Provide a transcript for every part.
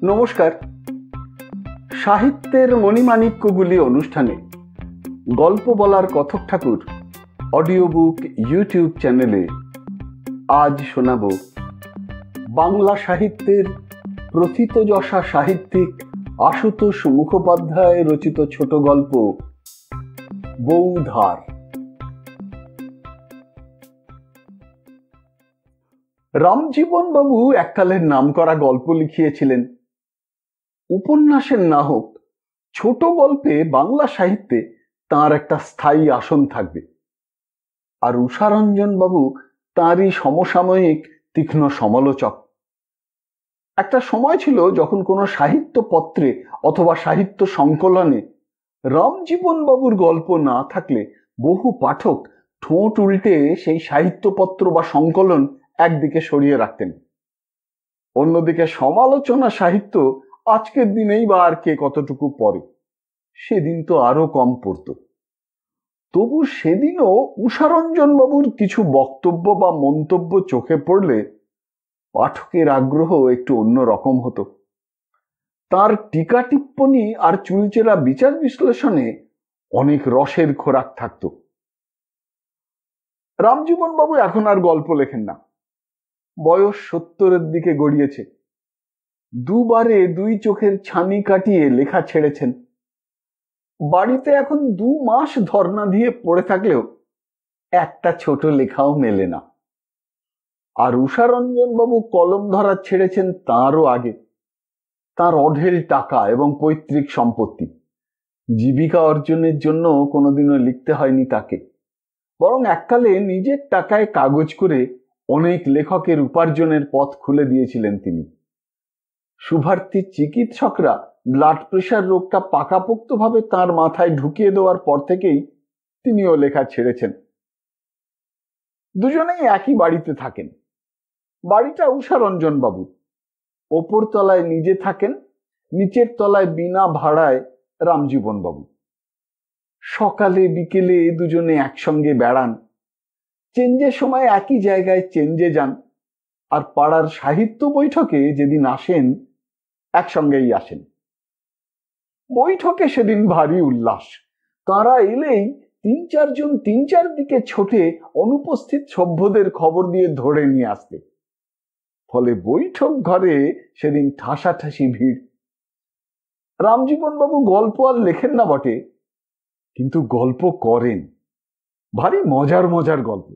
নমস্কার। সাহিত্যের মণিমাণিক্যগুলি অনুষ্ঠানে গল্প বলার কথক ঠাকুর অডিও বুক ইউটিউব চ্যানেলে আজ শোনাব বাংলা সাহিত্যের প্রথিতযশা সাহিত্যিক আশুতোষ মুখোপাধ্যায় রচিত ছোট গল্প বউধার। রামজীবন বাবু এককালের নামকরা গল্প লিখিয়েছিলেন। উপন্যাসের না হোক, ছোট গল্পে বাংলা সাহিত্যে তাঁর একটা স্থায়ী আসন থাকবে। আর উষারঞ্জন বাবু তাঁরই সমসাময়িক তীক্ষ্ণ সমালোচক। একটা সময় ছিল যখন কোনো সাহিত্য পত্রে অথবা সাহিত্য সংকলনে রামজীবন বাবুর গল্প না থাকলে বহু পাঠক ঠোঁট উল্টে সেই সাহিত্যপত্র বা সংকলন একদিকে সরিয়ে রাখতেন। অন্যদিকে সমালোচনা সাহিত্য আজকের দিনেই বা আর কে কতটুকু পড়ে, সেদিন তো আরো কম পড়ত। তবু সেদিনও উষারঞ্জন বাবুর কিছু বক্তব্য বা মন্তব্য চোখে পড়লে পাঠকের আগ্রহ একটু অন্য রকম হতো। তার টিকা টিপ্পনী আর চুলচেরা বিচার বিশ্লেষণে অনেক রসের খোরাক থাকত। রামজীবন বাবু এখন আর গল্প লেখেন না। বয়স 70-এর দিকে গড়িয়েছে। দুবারে দুই চোখের ছানি কাটিয়ে লেখা ছেড়েছেন। বাড়িতে এখন 2 মাস ধর্ণা দিয়ে পড়ে থাকলেও একটা ছোট লেখাও মেলে না। আর উষারঞ্জন বাবু কলম ধরা ছেড়েছেন তাঁরও আগে। তার অঢেল টাকা এবং পৈতৃক সম্পত্তি। জীবিকা অর্জনের জন্য কোনোদিনও লিখতে হয়নি তাকে, বরং এককালে নিজের টাকায় কাগজ করে অনেক লেখকের উপার্জনের পথ খুলে দিয়েছিলেন তিনি। শুভার্থীর চিকিৎসকরা ব্লাড প্রেশার রোগটা পাকাপোক্তভাবে তার মাথায় ঢুকিয়ে দেওয়ার পর থেকেই তিনিও লেখা ছেড়েছেন। দুজনেই একই বাড়িতে থাকেন। বাড়িটা উষারঞ্জন বাবু। ওপর তলায় নিজে থাকেন, নিচের তলায় বিনা ভাড়ায় রামজীবন বাবু। সকালে বিকেলে দুজনে একসঙ্গে বেড়ান। চেঞ্জের সময় একই জায়গায় চেঞ্জে যান। আর পাড়ার সাহিত্য বৈঠকে যেদিন আসেন একসঙ্গেই আসেন। বৈঠকে সেদিন ভারী উল্লাস। তাঁরা এলেই 3-4 জন 3-4 দিকে ছোটে অনুপস্থিত সভ্যদের খবর দিয়ে ধরে নিয়ে আসতে। ফলে বৈঠক ঘরে সেদিন ঠাসাঠাসি ভিড়। রামজীবন বাবু গল্প আর লেখেন না বটে, কিন্তু গল্প করেন। ভারী মজার মজার গল্প।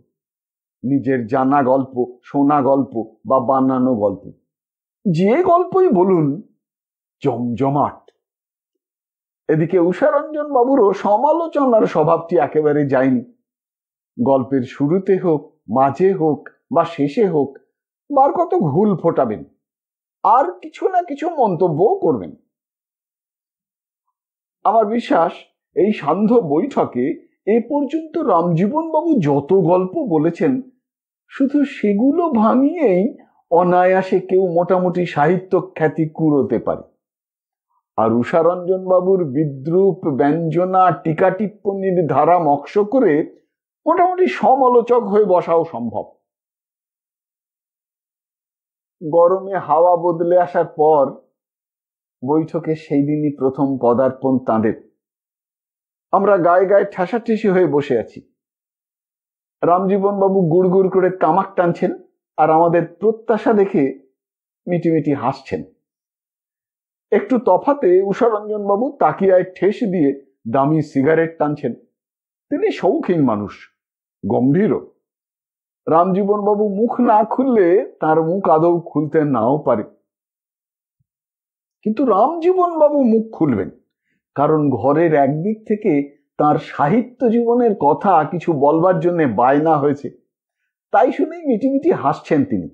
নিজের জানা গল্প, শোনা গল্প বা বানানো গল্প, যে গল্পই বলুন, জমজমাট। এদিকে উষারঞ্জন বাবুরও সমালোচনার স্বভাবটি একেবারে যায়নি। গল্পের শুরুতে হোক, মাঝে হোক বা শেষে হোক, বার কত ঘুল ফোটাবেন আর কিছু না কিছু মন্তব্যও করবেন। আমার বিশ্বাস এই সান্ধ্য বৈঠকে এ পর্যন্ত রামজীবন বাবু যত গল্প বলেছেন, শুধু সেগুলো ভাঙিয়েই অনায়াসে কেউ মোটামুটি সাহিত্য খ্যাতি কুড়োতে পারে। আর উষারঞ্জন বাবুর বিদ্রূপ, ব্যঞ্জনা, টিকা টিপ্পণীর ধারা মক্স করে মোটামুটি সমালোচক হয়ে বসাও সম্ভব। গরমে হাওয়া বদলে আসার পর বৈঠকে সেই দিনই প্রথম পদার্পণ তাঁদের। আমরা গায়ে গায়ে ঠাসাঠাসি হয়ে বসে আছি। রামজীবন বাবু গুড় গুড় করে তামাক টানছেন আর আমাদের প্রত্যাশা দেখে মিটিমিটি হাসছেন। একটু তফাতে উষারঞ্জন বাবু তাকিয়ায় ঠেস দিয়ে দামি সিগারেট টানছেন। তিনি শৌখিন মানুষ, গম্ভীরও। রামজীবন বাবু মুখ না খুললে তার মুখ আদৌ খুলতে নাও পারে। কিন্তু রামজীবন বাবু মুখ খুলবেন, কারণ ঘরের একদিক থেকে তার সাহিত্য জীবনের কথা কিছু বলবার জন্য বায়না হয়েছে। তাই শুনেই মিটিমিটি হাসছেন তিনি।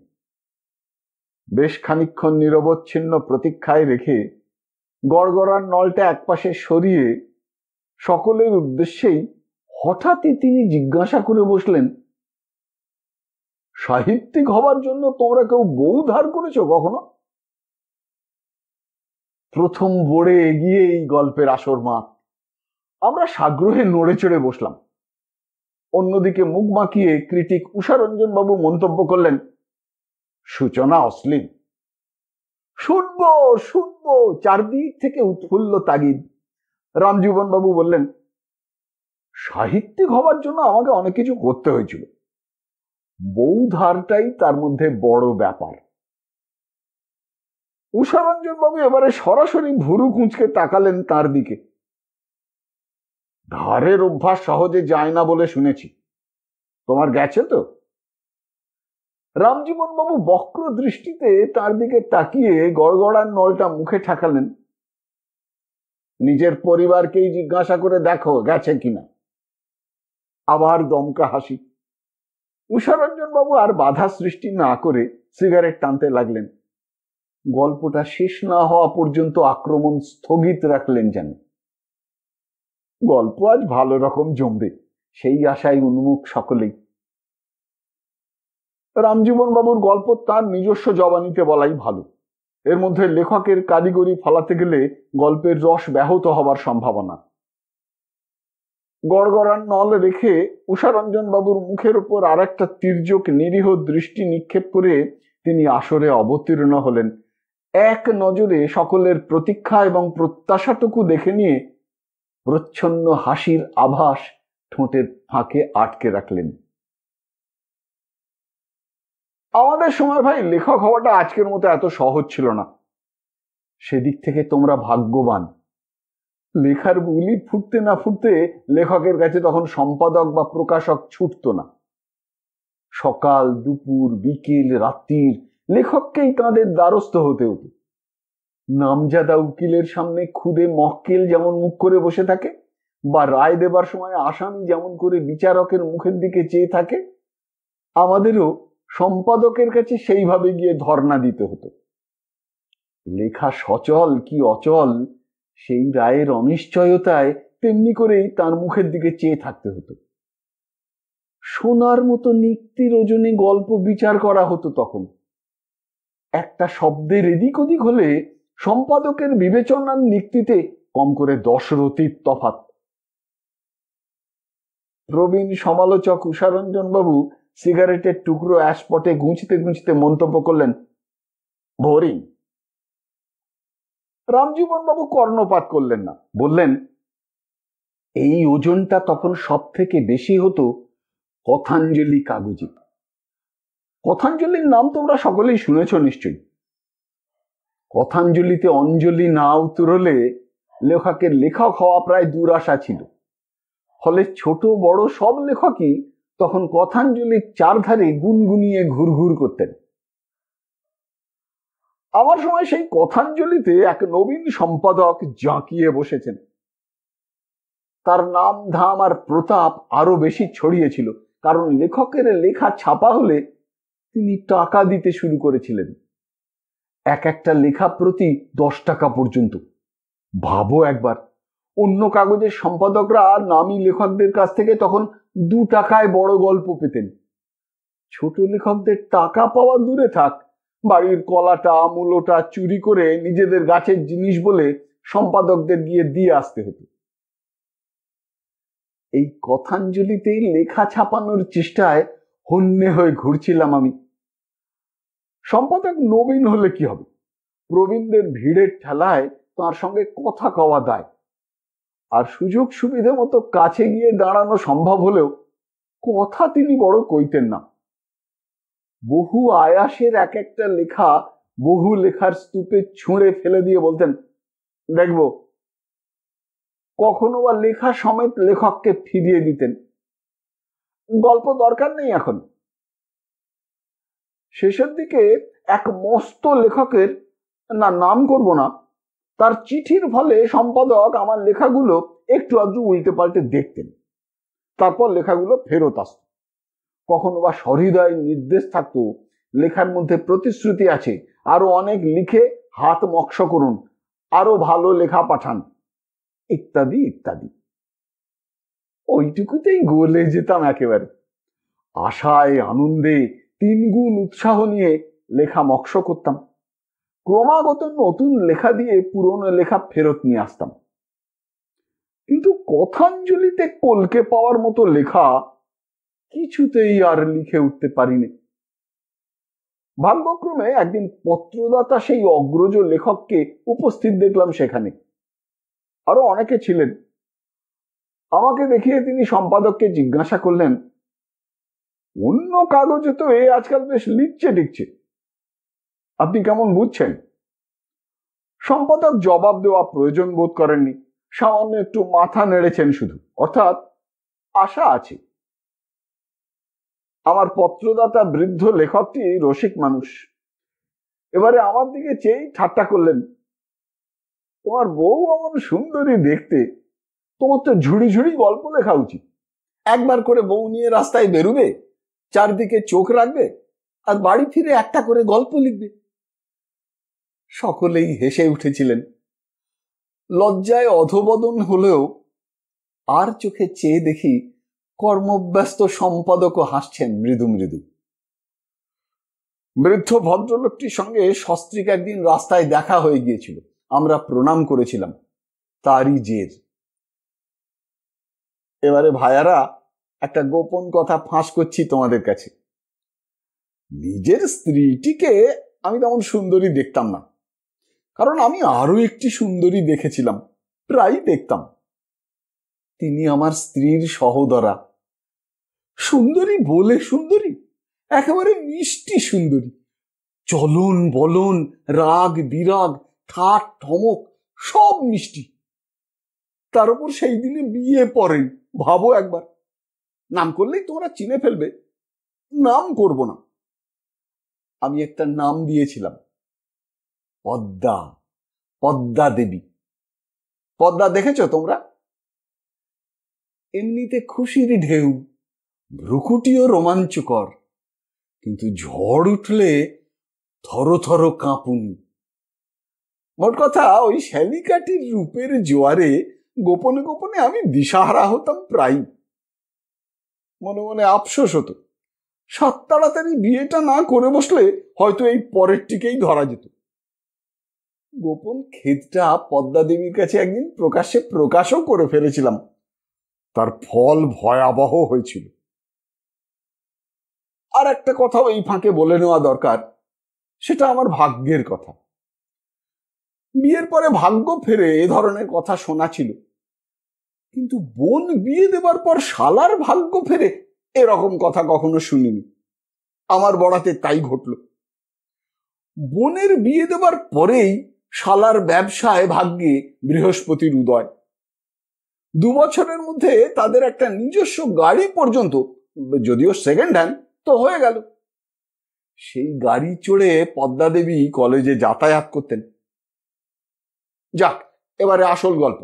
বেশ খানিকক্ষণ নিরবচ্ছিন্ন প্রতীক্ষায় রেখে গড়গড়ার নলটা একপাশে সরিয়ে সকলের উদ্দেশ্যেই হঠাৎই তিনি জিজ্ঞাসা করে বসলেন, সাহিত্যিক হবার জন্য তোমরা কেউ বউ ধার করেছো কখনো? প্রথম বোর্ডে এগিয়ে এই গল্পের আসর মাঠ। আমরা সাগ্রহে নড়ে চড়ে বসলাম। অন্যদিকে মুখ মাখিয়ে ক্রিটিক উষারঞ্জন বাবু মন্তব্য করলেন, সূচনা অশ্লীল। শুনবো শুনবো, চারদিক থেকে উৎফুল্ল তাগিদ। রামজীবন বাবু বললেন, সাহিত্যিক হবার জন্য আমাকে অনেক কিছু করতে হয়েছিল, বউ ধারটাই তার মধ্যে বড় ব্যাপার। উষারঞ্জন বাবু এবারে সরাসরি ভুরু কুঁচকে তাকালেন তার দিকে। ধারের অভ্যাস সহজে যায় না বলে শুনেছি, তোমার গেছে তো? রামজীবন বাবু বক্র দৃষ্টিতে তার দিকে তাকিয়ে গড়গড়ার নলটা মুখে ঠাকালেন। নিজের পরিবারকেই জিজ্ঞাসা করে দেখো গেছে কিনা। আবার দমকা হাসি। উষারঞ্জন বাবু আর বাধা সৃষ্টি না করে সিগারেট টানতে লাগলেন। গল্পটা শেষ না হওয়া পর্যন্ত আক্রমণ স্থগিত রাখলেন যেন। গল্প আজ ভালো রকম জমবে, সেই আশায় উন্মুখ সকলেই। রামজীবন বাবুর গল্প তার নিজস্ব জবানিতে বলাই ভালো। এর মধ্যে লেখকের কারিগরি ফলাতে গেলে গল্পের রস ব্যাহত হবার সম্ভাবনা। গড়গড়ার নল রেখে উষারঞ্জন বাবুর মুখের উপর আর একটা তির্যক নিরীহ দৃষ্টি নিক্ষেপ করে তিনি আসরে অবতীর্ণ হলেন। এক নজরে সকলের প্রতীক্ষা এবং প্রত্যাশাটুকু দেখে নিয়ে প্রচ্ছন্ন হাসির আভাস ঠোঁটের ফাঁকে আটকে রাখলেন। আমাদের সময় ভাই লেখক হওয়াটা আজকের মতো এত সহজ ছিল না। সেদিক থেকে তোমরা ভাগ্যবান। লেখার বুলি ফুটতে না ফুটতে লেখকের কাছে তখন সম্পাদক বা প্রকাশক ছুটতো না। সকাল দুপুর বিকেল রাত্রির লেখককেই তাদের দ্বারস্থ হতে হতো। নামজাদা উকিলের সামনে খুদে মক্কেল যেমন মুখ করে বসে থাকে, বা রায় দেবার সময় আসামি যেমন করে বিচারকের মুখের দিকে চেয়ে থাকে, আমাদেরও সম্পাদকের কাছে সেইভাবে গিয়ে ধর্ণা দিতে হতো। লেখা সচল কি অচল সেই রায়ের অনিশ্চয়তায় তেমনি করেই তার মুখের দিকে চেয়ে থাকতে হতো। সোনার মতো নিক্তির ওজনে গল্প বিচার করা হতো তখন। একটা শব্দের এদিক ওদিক হলে সম্পাদকের বিবেচনার নিক্তিতে কম করে 10 রতির তফাৎ। প্রবীণ সমালোচক উষারঞ্জন বাবু সিগারেটের টুকরো অ্যাশপটে গুঁজতে গুঁজতে মন্তব্য করলেন, বোরিং। রামজীবন বাবু কর্ণপাত করলেন না, বললেন, এই ওজনটা তখন সব থেকে বেশি হতো কথাঞ্জলি কাগজে। কথাঞ্জলির নাম তোমরা সকলেই শুনেছ নিশ্চয়ই। কথাঞ্জলিতে অঞ্জলি না উতরলে লেখকের লেখক হওয়া প্রায় দুরাশা ছিল। ফলে ছোট বড় সব লেখকই তখন কথাঞ্জলির চারধারে গুনগুনিয়ে ঘুরঘুর করতেন। আমার সময় সেই কথাঞ্জলিতে এক নবীন সম্পাদক জাঁকিয়ে বসেছেন। তার নাম ধাম আর প্রতাপ আরো বেশি ছড়িয়েছিল, কারণ লেখকের লেখা ছাপা হলে তিনি টাকা দিতে শুরু করেছিলেন। এক একটা লেখা প্রতি 10 টাকা পর্যন্ত। ভাবো একবার, অন্য কাগজের সম্পাদকরা নামী লেখকদের কাছ থেকে তখন 2 টাকায় বড় গল্প পেতেন। ছোট লেখকদের টাকা পাওয়া দূরে থাক, বাড়ির কলাটা মূলোটা চুরি করে নিজেদের গাছের জিনিস বলে সম্পাদকদের গিয়ে দিয়ে আসতে হতো। এই কথাঞ্জলিতেই লেখা ছাপানোর চেষ্টায় হন্যে হয়ে ঘুরছিলাম আমি। সম্পাদক নবীন হলে কি হবে, প্রবীণদের ভিড়ের ঠেলায় তার সঙ্গে কথা কওয়া দায়। আর সুযোগ সুবিধে মতো কাছে গিয়ে দাঁড়ানো সম্ভব হলেও কথা তিনি বড় কইতেন না। বহু আয়াসের এক একটা লেখা বহু লেখার স্তূপে ছুঁড়ে ফেলে দিয়ে বলতেন, দেখবো। কখনো বা লেখা সমেত লেখককে ফিরিয়ে দিতেন, গল্প দরকার নেই এখন। শেষের দিকে এক মস্ত লেখকের, না নাম করব না, তার চিঠির ফলে সম্পাদক আমার লেখাগুলো একটু আধটু উল্টে পাল্টে দেখতেন। তারপর লেখাগুলো ফেরত আসত। কখনো বা সহৃদয় নির্দেশ থাকতো, লেখার মধ্যে প্রতিশ্রুতি আছে, আরো অনেক লিখে হাত মক্স করুন, আরো ভালো লেখা পাঠান, ইত্যাদি ইত্যাদি। ওইটুকুতেই গলে যেতাম একেবারে। আশায় আনন্দে 3 গুণ উৎসাহ নিয়ে লেখা মক্স করতাম। ক্রমাগত নতুন লেখা দিয়ে পুরনো লেখা ফেরত নিয়ে আসতাম। কিন্তু কথাঞ্জলিতে কলকে পাওয়ার মতো লেখা কিছুতেই আর লিখে উঠতে পারিনি। ভাগ্যক্রমে একদিন পত্রদাতা সেই অগ্রজ লেখককে উপস্থিত দেখলাম সেখানে। আরো অনেকে ছিলেন। আমাকে দেখিয়ে তিনি সম্পাদককে জিজ্ঞাসা করলেন, অন্য কাগজে তো এ আজকাল বেশ লিখছে টিকছে, আপনি কেমন বুঝছেন? সম্পাদক জবাব দেওয়া প্রয়োজন বোধ করেননি, সামান্য একটু মাথা নেড়েছেন শুধু, অর্থাৎ আশা আছে। আমার পত্রদাতা বৃদ্ধ লেখকটি রসিক মানুষ। এবারে আমার দিকে চেয়েই ঠাট্টা করলেন, তোমার বউ আমার সুন্দরী দেখতে, তোমার তো ঝুড়ি ঝুড়ি গল্প লেখা উচিত। একবার করে বউ নিয়ে রাস্তায় বেরুবে, চারদিকে চোখ রাখবে, আর বাড়ি ফিরে একটা করে গল্প লিখবে। সকলেই হেসে উঠেছিলেন। লজ্জায় অধোবদন হলেও আর চোখে চেয়ে দেখি কর্মব্যস্ত সম্পাদকও হাসছেন মৃদু মৃদু। বৃদ্ধ ভদ্রলোকটির সঙ্গে সস্ত্রীক একদিন রাস্তায় দেখা হয়ে গিয়েছিল, আমরা প্রণাম করেছিলাম, তারই জের। এবারে ভাইয়ারা, একটা গোপন কথা ফাঁস করছি তোমাদের কাছে। নিজের স্ত্রীটিকে আমি তেমন সুন্দরী দেখতাম না, কারণ আমি আরো একটি সুন্দরী দেখেছিলাম, প্রায় দেখতাম। তিনি আমার স্ত্রীর সহোদরা। সুন্দরী বলে সুন্দরী, একেবারে মিষ্টি সুন্দরী, চলন বলন, রাগ বিরাগ, ঠাট ঠমক সব মিষ্টি। তার উপর সেই দিনে বিয়ে পড়েন, ভাবো একবার। নাম করলেই তোমরা চিনে ফেলবে, নাম করব না। আমি একটা নাম দিয়েছিলাম, পদ্মা, পদ্মা দেবী। পদ্মা দেখেছো তোমরা? এমনিতে খুশির ঢেউ, ভ্রুকুটিও রোমাঞ্চকর, কিন্তু ঝড় উঠলে থরথর কাঁপুনি। মোট কথা, ওই শ্যালিকাটির রূপের জোয়ারে গোপনে গোপনে আমি দিশাহারা হতাম প্রায়। মনে মনে আফসোস হতো, সাত তাড়াতাড়ি বিয়েটা না করে বসলে হয়তো এই পরেরটিকেই ধরা যেত। গোপন খেদটা পদ্মা দেবীর কাছে একদিন প্রকাশ্যে প্রকাশও করে ফেলেছিলাম, তার ফল ভয়াবহ হয়েছিল। আর একটা কথাও এই ফাঁকে বলে নেওয়া দরকার, সেটা আমার ভাগ্যের কথা। বিয়ের পরে ভাগ্য ফেরে এ ধরনের কথা শোনা ছিল, কিন্তু বোন বিয়ে দেবার পর শালার ভাগ্য ফেরে এরকম কথা কখনো শুনিনি। আমার বড়াতে তাই ঘটল। বোনের বিয়ে দেবার পরেই শালার ব্যবসায় ভাগ্যে বৃহস্পতির উদয়। 2 বছরের মধ্যে তাদের একটা নিজস্ব গাড়ি পর্যন্ত, যদিও সেকেন্ড হ্যান্ড, তো হয়ে গেল। সেই গাড়ি চড়ে পদ্মা দেবী কলেজে যাতায়াত করতেন। যাক, এবারে আসল গল্প।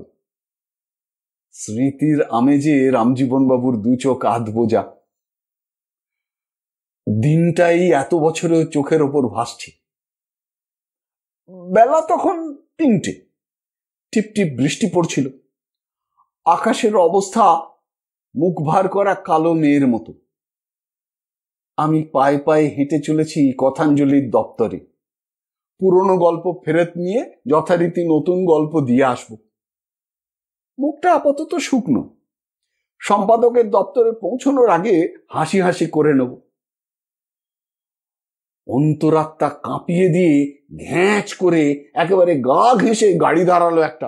স্মৃতির আমেজে রামজীবন বাবুর 2 চোখ আধ বোঝা। দিনটাই এত বছরেও চোখের ওপর ভাসছে। বেলা তখন 3টে, টিপ টিপ বৃষ্টি পড়ছিল। আকাশের অবস্থা মুখ ভার করা কালো মেয়ের মতো। আমি পায়ে পায়ে হেঁটে চলেছি কথাঞ্জলির দপ্তরে। পুরনো গল্প ফেরত নিয়ে যথারীতি নতুন গল্প দিয়ে আসব। মুখটা আপাতত শুকনো, সম্পাদকের দপ্তরে পৌঁছানোর আগে হাসি হাসি করে নেব। অন্তরাত্মা কাঁপিয়ে দিয়ে ঘ্যাঁচ করে একেবারে গা ঘেঁষে গাড়ি দাঁড়ালো একটা।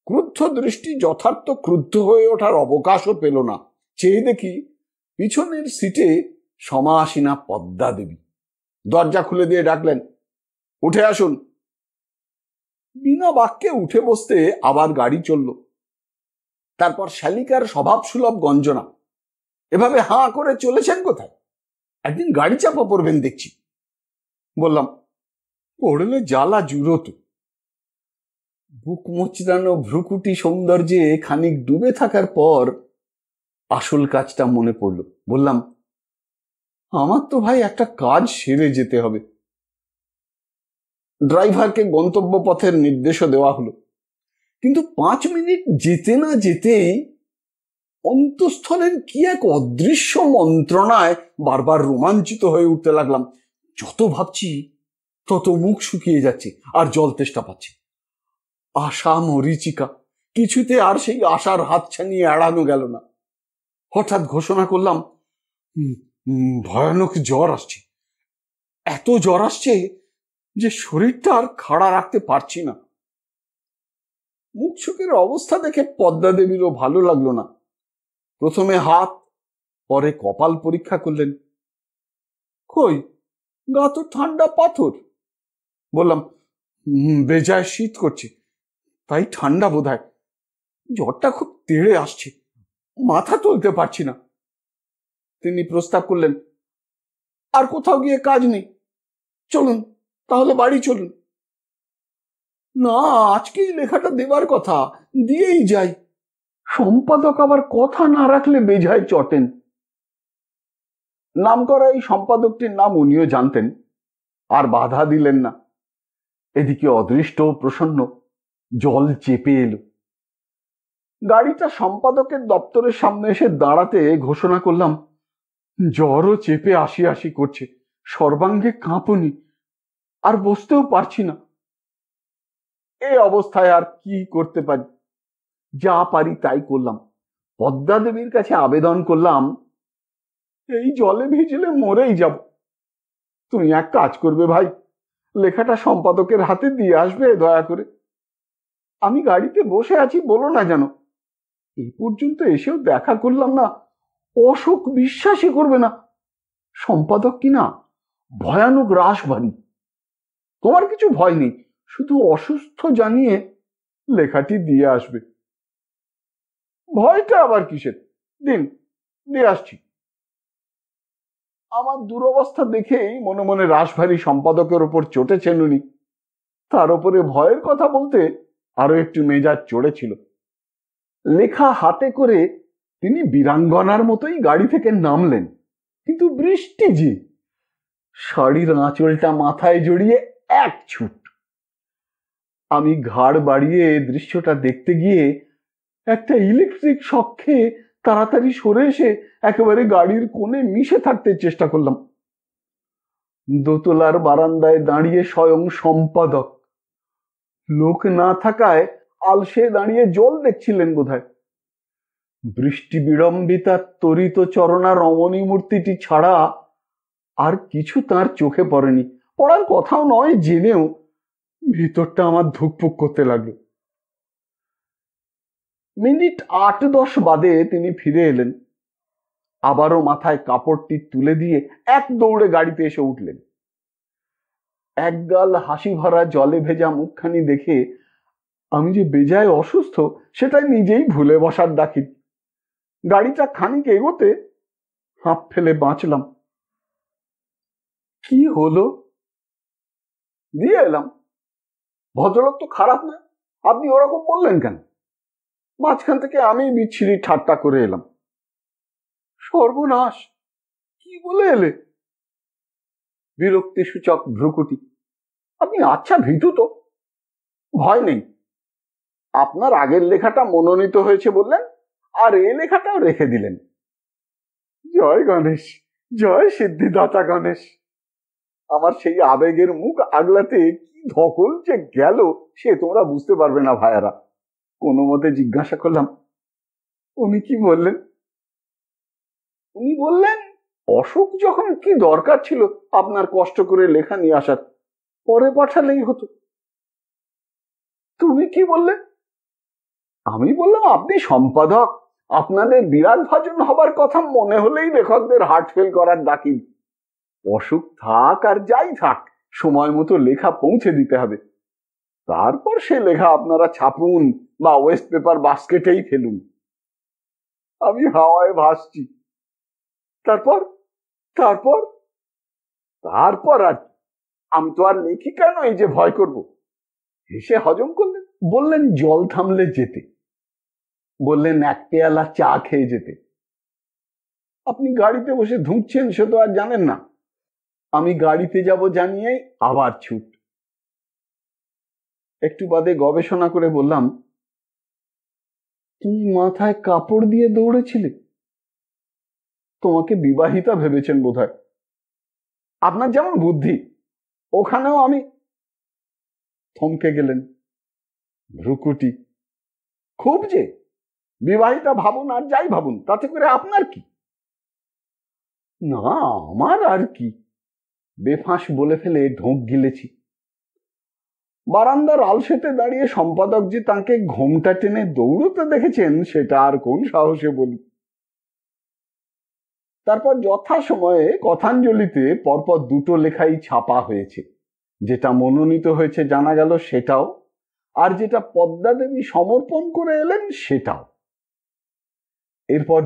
ক্রুদ্ধ দৃষ্টি যথার্থ ক্রুদ্ধ হয়ে ওঠার অবকাশও পেল না। চেয়ে দেখি পিছনের সিটে সমাসীনা পদ্মা দেবী। দরজা খুলে দিয়ে ডাকলেন, উঠে আসুন। বিনা বাক্যে উঠে বসতে আবার গাড়ি চলল। তারপর শালিকার স্বভাবসুলভ গঞ্জনা, এভাবে হাঁ করে চলেছেন কোথায়? একদিন গাড়ি চাপা পড়বেন দেখছি। বললাম, পড়লে জ্বালা জুড়ত। বুক মোচড়ানো ভ্রুকুটি সৌন্দর্যে খানিক ডুবে থাকার পর আসল কাজটা মনে পড়ল। বললাম, আমার তো ভাই একটা কাজ সেরে যেতে হবে। ড্রাইভারকে গন্তব্য পথের নির্দেশও দেওয়া হলো, কিন্তু 5 মিনিট যেতে না যেতেই অন্তঃস্থলের কি এক অদৃশ্য মন্ত্রণায় বারবার রোমাঞ্চিত হয়ে উঠতে লাগলাম। যত ভাবছি তত মুখ শুকিয়ে যাচ্ছে আর জল তেষ্টা পাচ্ছে। আশা মরীচিকা, কিছুতে আর সেই আশার হাত ছানিয়ে এড়ানো গেল না। হঠাৎ ঘোষণা করলাম, ভয়ানক জ্বর আসছে, এত জ্বর আসছে যে শরীরটা আর খাড়া রাখতে পারছি না। মুখ চোখের অবস্থা দেখে পদ্মা দেবীরও ভালো লাগলো না। প্রথমে হাত, পরে কপাল পরীক্ষা করলেন। কই, গা তো ঠান্ডা পাথর। বললাম, বেজায় শীত করছে, তাই ঠান্ডা বোধহয়। জ্বরটা খুব তেড়ে আসছে, মাথা তুলতে পারছি না। তিনি প্রস্তাব করলেন, আর কোথাও গিয়ে কাজ নেই, চলুন তাহলে বাড়ি চলুন। না, আজকেই লেখাটা দেবার কথা, দিয়েই যাই। সম্পাদক আবার কথা না রাখলে বেজায় চটেন। নাম করা এই সম্পাদকটির নাম উনিও জানতেন, আর বাধা দিলেন না। এদিকে অদৃষ্ট প্রসন্ন জল চেপে এলো। গাড়িটা সম্পাদকের দপ্তরের সামনে এসে দাঁড়াতে ঘোষণা করলাম, জ্বরও চেপে আসি আসি করছে, সর্বাঙ্গে কাঁপুনি, আর বসতেও পারছি না। এই অবস্থায় আর কি করতে পারি? যা পারি তাই করলাম। পদ্মা দেবীর কাছে আবেদন করলাম, এই জলে ভিজলে মরেই যাব। তুমি এক কাজ করবে ভাই, লেখাটা সম্পাদকের হাতে দিয়ে আসবে দয়া করে। আমি গাড়িতে বসে আছি বলো না যেন। এই পর্যন্ত এসেও দেখা করলাম না, অশোক বিশ্বাসই করবে না। সম্পাদক কিনা ভয়ানক রাশভারী। তোমার কিছু ভয় নেই, শুধু অসুস্থ জানিয়ে লেখাটি দিয়ে আসবে। ভয়টা আবার কিসের? দিন, দিয়ে আসছি। আমার দুরবস্থা দেখেই মনে মনে রাশভারী সম্পাদকের ওপর চটেছেন উনি। তার উপরে ভয়ের কথা বলতে আরো একটু মেজাজ চড়েছিল। লেখা হাতে করে তিনি বীরাঙ্গনার মতোই গাড়ি থেকে নামলেন। কিন্তু বৃষ্টি যে! শাড়ির আঁচলটা মাথায় জড়িয়ে এক ছুট। আমি ঘাড় বাড়িয়ে দৃশ্যটা দেখতে গিয়ে একটা ইলেকট্রিক শক খেয়ে তাড়াতাড়ি সরে এসে একেবারে গাড়ির কোণে মিশে থাকতে চেষ্টা করলাম। দোতলার বারান্দায় দাঁড়িয়ে স্বয়ং সম্পাদক। লোক না থাকায় আলসে দাঁড়িয়ে জল দেখছিলেন বোধহয়। বৃষ্টি বিড়ম্বিতা তরিত চরণা রমণী মূর্তিটি ছাড়া আর কিছু তার চোখে পড়েনি। পড়ার কথাও নয় জেনেও ভিতরটা আমার ধুকপুক করতে লাগলো। মিনিট 8-10 বাদে তিনি ফিরে এলেন। আবারও মাথায় কাপড়টি তুলে দিয়ে এক দৌড়ে গাড়িতে এসে উঠলেন। একগাল হাসি ভরা জলে ভেজা মুখখানি দেখে আমি যে বেজায় অসুস্থ সেটাই নিজেই ভুলে বসার দাখিল। গাড়িটা খানিক এগোতে হাঁপ ফেলে বাঁচলাম। কি হলো? দিয়ে এলাম। ভদ্রলোক তো খারাপ না, আপনি ওরকম বললেন কেন? মাঝখান থেকে আমি বিচ্ছিরি ঠাট্টা করে এলাম। সর্বনাশ, কি বলে এলে? বিরক্তি সূচক ভ্রুকুটি। আপনি আচ্ছা ভীতু তো। ভয় নেই, আপনার আগের লেখাটা মনোনীত হয়েছে বললেন, আর এ লেখাটাও রেখে দিলেন। জয় গণেশ, জয় সিদ্ধিদাতা গণেশ। আমার সেই আবেগের মুখ আগলাতে কি ধকল যে গেল সে তোমরা বুঝতে পারবে না ভাইয়ারা। কোনো মতে জিজ্ঞাসা করলাম, উনি কি বললেন? উনি বললেন, অশোক যখন কি দরকার ছিল আপনার কষ্ট করে লেখা নিয়ে আসার, পরে পাঠালেই হতো। তুমি কি বললে? আমি বললাম, আপনি সম্পাদক, আপনাদের বিরাট ভাজন হবার কথা মনে হলেই লেখকদের হার্ট ফেল করার দাকিল। অসুখ থাক আর যাই থাক, সময় মতো লেখা পৌঁছে দিতে হবে। তারপর সে লেখা আপনারা ছাপুন বা ওয়েস্ট পেপার বাস্কেটেই ফেলুন। আমি হাওয়ায় ভাসছি। তারপর তারপর তারপর আর আমি তো আর লেখিকা নই যে ভয় করব। হেসে হজম করলেন। বললেন জল থামলে যেতে, বললেন এক পেয়ালা চা খেয়ে যেতে। আপনি গাড়িতে বসে ধুঁকছেন সে তো আর জানেন না। আমি গাড়িতে যাব জানিয়েই আবার ছুট। একটু বাদে গবেষণা করে বললাম, তুমি মাথায় কাপড় দিয়ে দৌড়েছিলে? তোমাকে বিবাহিতা ভেবেছেন বোধহয়। আপনার যেমন বুদ্ধি, ওখানেও আমি। থমকে গেলেন। ভ্রুকুটি। খুব যে, বিবাহিতা ভাবুন আর যাই ভাবুন, তাতে করে আপনার কি? না, আমার আর কি। বেফাঁস বলে ফেলে ঢোক গিলেছি। বারান্দার আলসেতে দাঁড়িয়ে সম্পাদক যে তাকে ঘোমটা টেনে দৌড়তে দেখেছেন সেটা আর কোন সাহসে বলি। তারপর যথাসময়ে কথাঞ্জলিতে পরপর দুটো লেখাই ছাপা হয়েছে, যেটা মনোনীত হয়েছে জানা গেল সেটাও, আর যেটা পদ্মা দেবী সমর্পণ করে এলেন সেটাও। এরপর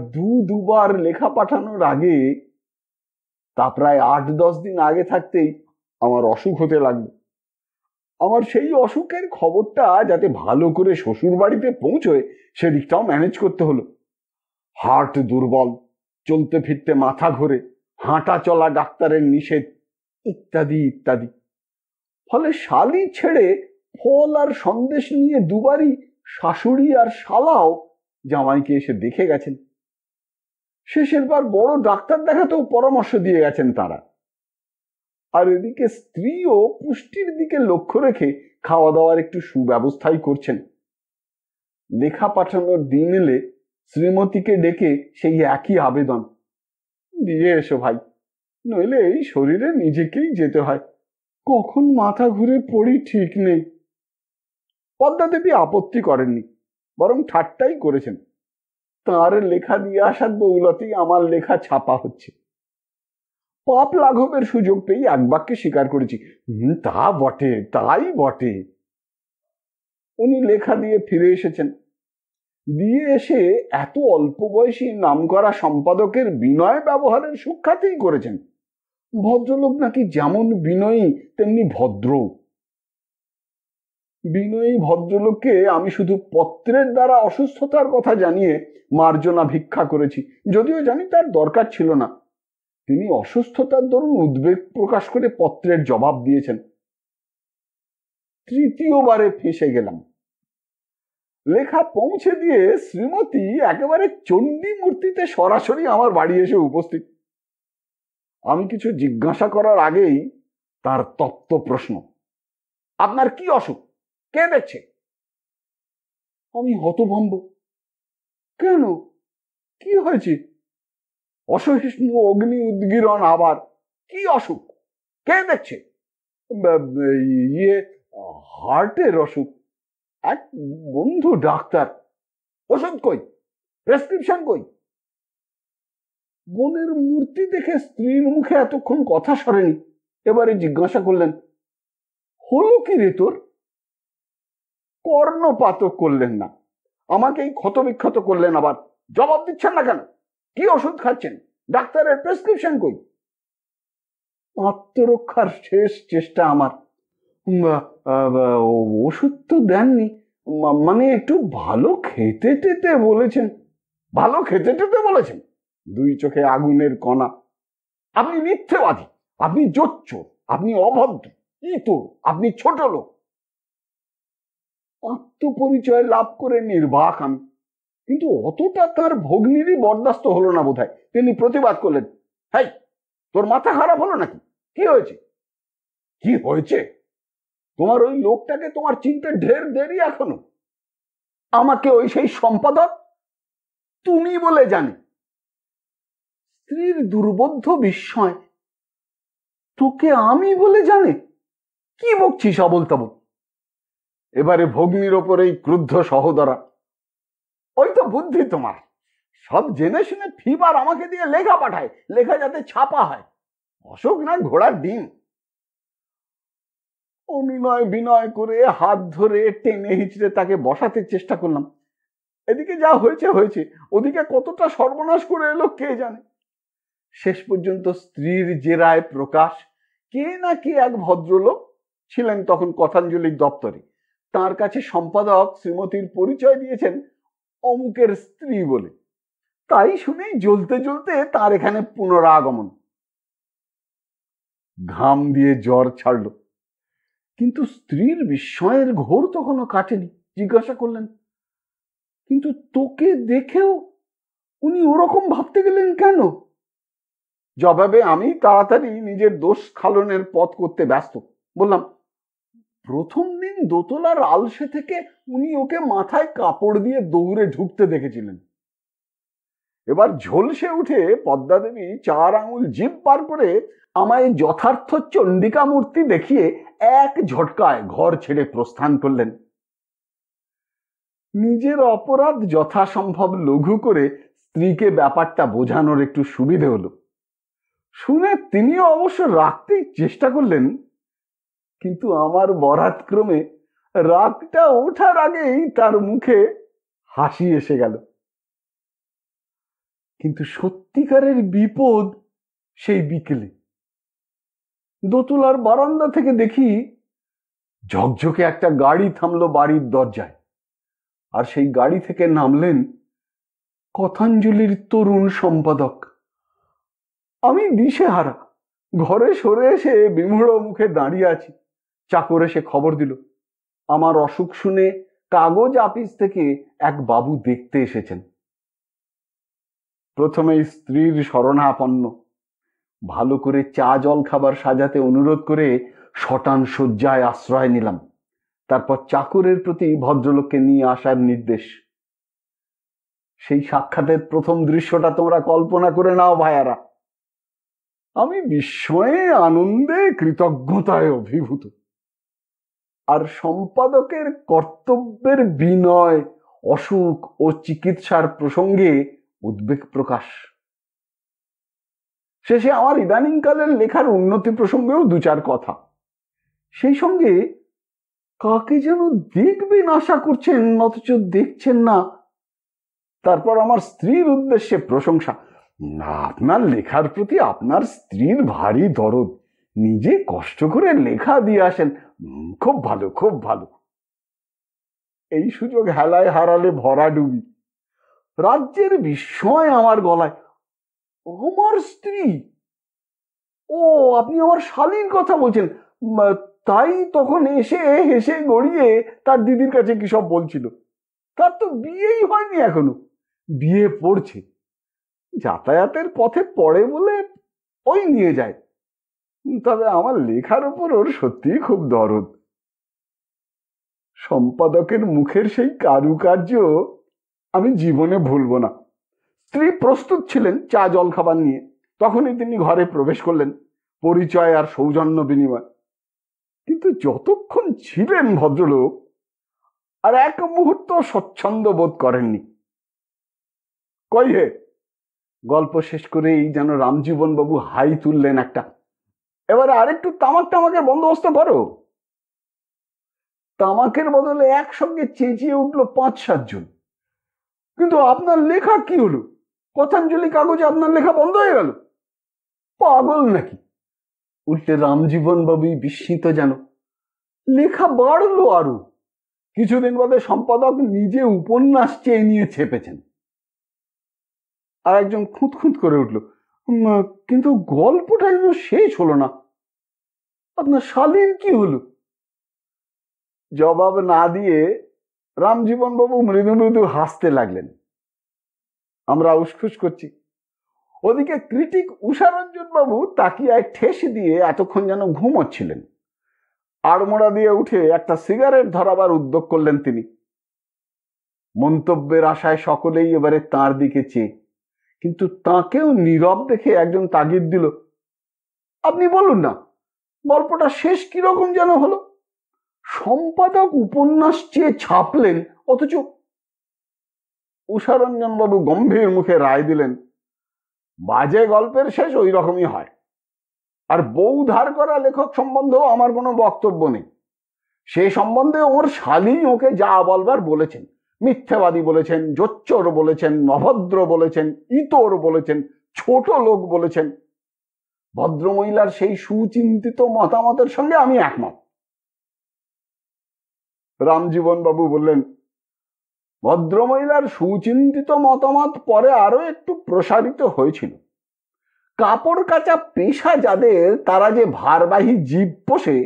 দুবার লেখা পাঠানোর আগে, তা প্রায় 8-10 দিন আগে থাকতেই আমার অসুখ হতে লাগলো। আমার সেই অসুখের খবরটা যাতে ভালো করে শ্বশুর বাড়িতে পৌঁছয় সেদিকটাও ম্যানেজ করতে হলো। হার্ট দুর্বল, চলতে ফিরতে মাথা ঘোরে, হাঁটা চলা ডাক্তারের নিষেধ, ইত্যাদি ইত্যাদি। ফলে শালি ছেড়ে ফল আর সন্দেশ নিয়ে দুবারই শাশুড়ি আর শালাও জামাইকে এসে দেখে গেছেন। শেষের বার বড় ডাক্তার দেখাতেও পরামর্শ দিয়ে গেছেন তারা। আর এদিকে স্ত্রীও পুষ্টির দিকে লক্ষ্য রেখে খাওয়া দাওয়ার একটু সুব্যবস্থাই করছেন। লেখা পাঠানোর দিন এলে শ্রীমতীকে ডেকে সেই একই আবেদন, দিয়ে এসো ভাই, নইলে এই শরীরে নিজেকেই যেতে হয়, কখন মাথা ঘুরে পড়ি ঠিক নেই। পদ্মা দেবী আপত্তি করেননি, বরং ঠাট্টাই করেছেন। তাঁর লেখা দিয়ে আসার দৌলতেই আমার লেখা ছাপা হচ্ছে। পাপ লাঘবের সুযোগ পেয়ে এক বাক্যে স্বীকার করেছি, তা বটে, তাই বটে। উনি লেখা দিয়ে ফিরে এসেছেন। দিয়ে এসে এত অল্প বয়সী নামকরা সম্পাদকের বিনয় ব্যবহারের সুখ্যাতিই করেছেন। ভদ্রলোক নাকি যেমন বিনয়ী তেমনি ভদ্র। বিনয়ী ভদ্রলোককে আমি শুধু পত্রের দ্বারা অসুস্থতার কথা জানিয়ে মার্জনা ভিক্ষা করেছি, যদিও জানি তার দরকার ছিল না। তিনি অসুস্থতার দরুন উদ্বেগ প্রকাশ করে পত্রের জবাব দিয়েছেন। তৃতীয়বারে ফেঁসে গেলাম। লেখা পৌঁছে দিয়ে শ্রীমতী একেবারে চণ্ডী মূর্তিতে সরাসরি আমার বাড়ি এসে উপস্থিত। আমি কিছু জিজ্ঞাসা করার আগেই তার তত্ত্ব প্রশ্ন, আপনার কি অসুখ, কে দেখছে? আমি হতভম্ব। কেন, কি হয়েছে? অসহিষ্ণু অগ্নি উদ্গীরণ আবার, কি অসুখ, কে দেখছে? ইয়ে, হার্টের অসুখ, এক বন্ধু ডাক্তার। ওষুধ কই, প্রেসক্রিপশন কই? বোনের মূর্তি দেখে স্ত্রীর মুখে এতক্ষণ কথা সরেনি। এবারে জিজ্ঞাসা করলেন, হলো কি রে তোর? কর্ণপাতক করলেন না, আমাকেই ক্ষতবিক্ষত করলেন। আবার জবাব দিচ্ছেন না কেন? কি ওষুধ খাচ্ছেন? ডাক্তারের প্রেসক্রিপশন কই? আত্মরক্ষার শেষ চেষ্টা আমার। ওষুধ তো দেননি, মানে একটু ভালো খেতে টেতে বলেছেন। ভালো খেতে টেতে বলেছেন? দুই চোখে আগুনের কণা। আপনি মিথ্যেবাদী, আপনি জোচ্চোর, আপনি অভদ্র, ইতর, আপনি ছোট লোক। আত্মপরিচয় লাভ করে নির্বাক আমি, কিন্তু অতটা তার ভগ্নিরই বরদাস্ত হলো না বোধহয়। তিনি প্রতিবাদ করলেন, হাই, তোর মাথা খারাপ হলো নাকি? কি হয়েছে? কি হয়েছে? তোমার ওই লোকটাকে তোমার চিনতে ঢের দেরি এখনো। আমাকে ওই সেই সম্পাদক তুমি বলে জানি। স্ত্রীর দুর্বোধ্য বিস্ময়, তোকে আমি বলে জানে? কি বকছিস অবল তাবল? এবারে ভগ্নির ওপরেই ক্রুদ্ধ সহোদরা, ওই তো বুদ্ধি তোমার, সব জেনে শুনে ফিবার আমাকে দিয়ে লেখা পাঠায়, লেখা যাতে ছাপা হয়। অসুখ না ঘোড়ার ডিম। অনুনয় বিনয় করে হাত ধরে টেনে হিচড়ে তাকে বসাতে চেষ্টা করলাম। এদিকে যা হয়েছে হয়েছে, ওদিকে কতটা সর্বনাশ করে এলো কে জানে। শেষ পর্যন্ত স্ত্রীর জেরায় প্রকাশ, কে না কে এক ভদ্রলোক ছিলেন তখন কথাঞ্জলির দপ্তরে, তার কাছে সম্পাদক শ্রীমতীর পরিচয় দিয়েছেন অমুকের স্ত্রী বলে। তাই শুনেই জ্বলতে জ্বলতে তার এখানে পুনরাগমন। ঘাম দিয়ে জ্বর ছাড়ল, কিন্তু স্ত্রীর বিস্ময়ের ঘোর তখনও কাটেনি। জিজ্ঞাসা করলেন, কিন্তু তোকে দেখেও উনি ওরকম ভাবতে গেলেন কেন? জবাবে আমি তাড়াতাড়ি নিজের দোষ খালনের পথ করতে ব্যস্ত বললাম, প্রথম দিন দোতলার আলসে থেকে উনি ওকে মাথায় কাপড় দিয়ে দৌড়ে ঢুকতে দেখেছিলেন। এবার ঝলসে উঠে পদ্মা দেবী 4 আঙুল জিভ পার করে আমায় যথার্থ চণ্ডিকা মূর্তি দেখিয়ে এক ঝটকায় ঘর ছেড়ে প্রস্থান করলেন। নিজের অপরাধ যথাসম্ভব লঘু করে স্ত্রীকে ব্যাপারটা বোঝানোর একটু সুবিধে হলো। শুনে তিনিও অবশ্য রাখতেই চেষ্টা করলেন, কিন্তু আমার বরাতক্রমে রাগটা ওঠার আগেই তার মুখে হাসি এসে গেল। কিন্তু সত্যিকারের বিপদ সেই বিকেলে। দোতলার বারান্দা থেকে দেখি ঝকঝকে একটা গাড়ি থামলো বাড়ির দরজায়, আর সেই গাড়ি থেকে নামলেন কথাঞ্জলির তরুণ সম্পাদক। আমি দিশেহারা, ঘরে সরে এসে বিমূঢ় মুখে দাঁড়িয়ে আছি। চাকর এসে খবর দিল, আমার অসুখ শুনে কাগজ আপিস থেকে এক বাবু দেখতে এসেছেন। প্রথমে স্ত্রীর শরণাপন্ন, ভালো করে চা জল খাবার সাজাতে অনুরোধ করে শটান শয্যায় আশ্রয় নিলাম। তারপর চাকরের প্রতি ভদ্রলোককে নিয়ে আসার নির্দেশ। সেই সাক্ষাতের প্রথম দৃশ্যটা তোমরা কল্পনা করে নাও ভাইয়ারা। আমি বিস্ময়ে, আনন্দে, কৃতজ্ঞতায় অভিভূত। আর সম্পাদকের কর্তব্যের বিনয়, অসুখ ও চিকিৎসার প্রসঙ্গে উদ্বেগ প্রকাশ। শেষে আমার ইদানিংকালের লেখার উন্নতি প্রসঙ্গেও 2-4 কথা। সেই সঙ্গে কাকে যেন দেখবেন আশা করছেন, অথচ দেখছেন না। তারপর আমার স্ত্রীর উদ্দেশ্যে প্রশংসা, আপনার লেখার প্রতি আপনার স্ত্রীর ভারী দরদ, নিজে কষ্ট করে লেখা দিয়ে আসেন, খুব ভালো, খুব ভালো। এই সুযোগ হেলায় হারালে ভরা ডুবি। রাজ্যের বিস্ময় আমার গলায়। আমার স্ত্রী? ও, আপনি আমার শালীর কথা বলছেন? তাই তখন এসে হেসে গড়িয়ে তার দিদির কাছে কি সব বলছিল। তার তো বিয়েই হয়নি এখনো, বিয়ে পড়ছে, যাতায়াতের পথে পড়ে বলে ওই নিয়ে যায়। তবে আমার লেখার উপর ওর সত্যিই খুব দরদ। সম্পাদকের মুখের সেই কারুকার্য আমি জীবনে ভুলব না। স্ত্রী প্রস্তুত ছিলেন চা জল খাবার নিয়ে। তখনই তিনি ঘরে প্রবেশ করলেন, পরিচয় আর সৌজন্য বিনিময়। কিন্তু যতক্ষণ ছিলেন ভদ্রলোক আর এক মুহূর্ত স্বচ্ছন্দ বোধ করেননি। কই হে? গল্প শেষ করেই যেন রামজীবন বাবু হাই তুললেন একটা, এবারে আরেকটু তামাক টামাকের বন্দোবস্ত করো। তামাকের বদলে একসঙ্গে চেঁচিয়ে উঠল 5-7 জন। কিন্তু আপনার লেখা কি হলো? কথাঞ্জলি কাগজে আপনার লেখা বন্ধ হয়ে গেল? পাগল নাকি? উল্টে রামজীবন বাবুই বিস্মিত যেন। লেখা বাড়লো আরো। কিছুদিন বাদে সম্পাদক নিজে উপন্যাস চেয়ে নিয়ে ছেপেছেন। আর একজন খুঁত খুঁত করে উঠল, কিন্তু গল্পটা যেন শেষ হলো না। আপনার শালীর কি হলো? জবাব না দিয়ে রামজীবন বাবু মৃদু মৃদু হাসতে লাগলেন। আমরা উসখুস করছি। ওদিকে ক্রিটিক উষারঞ্জন বাবু তাকিয়ায় ঠেস দিয়ে এতক্ষণ যেন ঘুমোচ্ছিলেন। আড়মোড়া দিয়ে উঠে একটা সিগারেট ধরাবার উদ্যোগ করলেন তিনি। মন্তব্যের আশায় সকলেই এবারে তার দিকে চেয়ে, কিন্তু তাকেও নীরব দেখে একজন তাগিদ দিল, আপনি বলুন না, গল্পটা শেষ কিরকম যেন হলো? সম্পাদক উপন্যাস চেয়ে ছাপলেন, অথচ। উষারঞ্জন বাবু গম্ভীর মুখে রায় দিলেন, বাজে গল্পের শেষ ওই রকমই হয়। আর বউ ধার করা লেখক সম্বন্ধেও আমার কোনো বক্তব্য নেই। সে সম্বন্ধে ওর শালী ওকে যা বলবার বলেছেন। মিথ্যাবাদী বলেছেন, জোচ্চর বলেছেন, অভদ্র বলেছেন, ইতর বলেছেন, ছোট লোক বলেছেন। ভদ্রমহিলার সেই সুচিন্তিত মতামতের সঙ্গে আমি একমত। রামজীবন বাবু বললেন, ভদ্রমহিলার সুচিন্তিত মতামত পরে আরো একটু প্রসারিত হয়েছিল। কাপড় কাচা পেশা যাদের, তারা যে ভারবাহী জীব পোষে,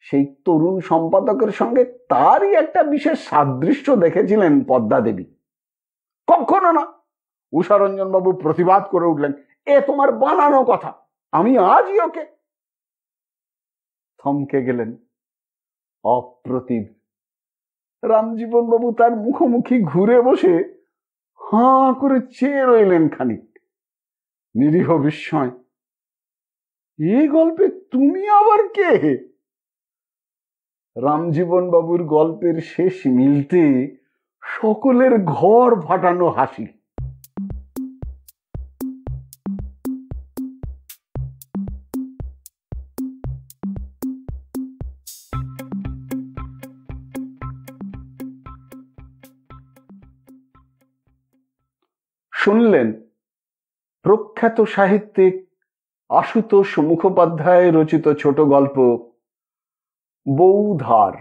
সেই তরুণ সম্পাদকের সঙ্গে তারই একটা বিশেষ সাদৃশ্য দেখেছিলেন পদ্মা দেবী। কখনো না, উষারঞ্জন বাবু প্রতিবাদ করে উঠলেন, এ তোমার বানানো কথা, আমি আজই ওকে। থমকে গেলেন অপ্রতিভ। রামজীবন বাবু তার মুখোমুখি ঘুরে বসে হাঁ করে চেয়ে রইলেন খানিক। নিরীহ বিস্ময়, এই গল্পে তুমি আবার কে? রামজীবন বাবুর গল্পের শেষ মিলতে সকলের ঘর ফাটানো হাসি। শুনলেন প্রখ্যাত সাহিত্যিক আশুতোষ মুখোপাধ্যায় রচিত ছোট গল্প বউধার।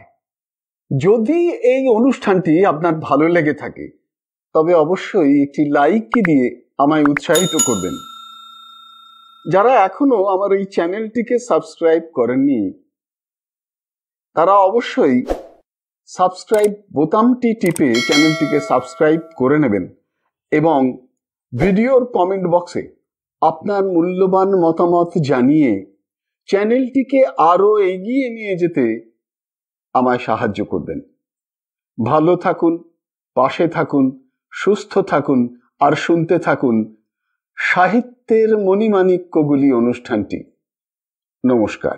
যদি এই অনুষ্ঠানটি আপনার ভালো লেগে থাকে তবে অবশ্যই একটি লাইক দিয়ে আমায় উৎসাহিত করবেন। যারা এখনো আমার এই চ্যানেলটিকে সাবস্ক্রাইব করেননি তারা অবশ্যই সাবস্ক্রাইব বোতামটি টিপে চ্যানেলটিকে সাবস্ক্রাইব করে নেবেন এবং ভিডিওর কমেন্ট বক্সে আপনার মূল্যবান মতামত জানিয়ে চ্যানেলটিকে আরো এগিয়ে নিয়ে যেতে আমায় সাহায্য করবেন। ভালো থাকুন, পাশে থাকুন, সুস্থ থাকুন আর শুনতে থাকুন সাহিত্যের মণিমাণিক্যগুলি অনুষ্ঠানটি। নমস্কার।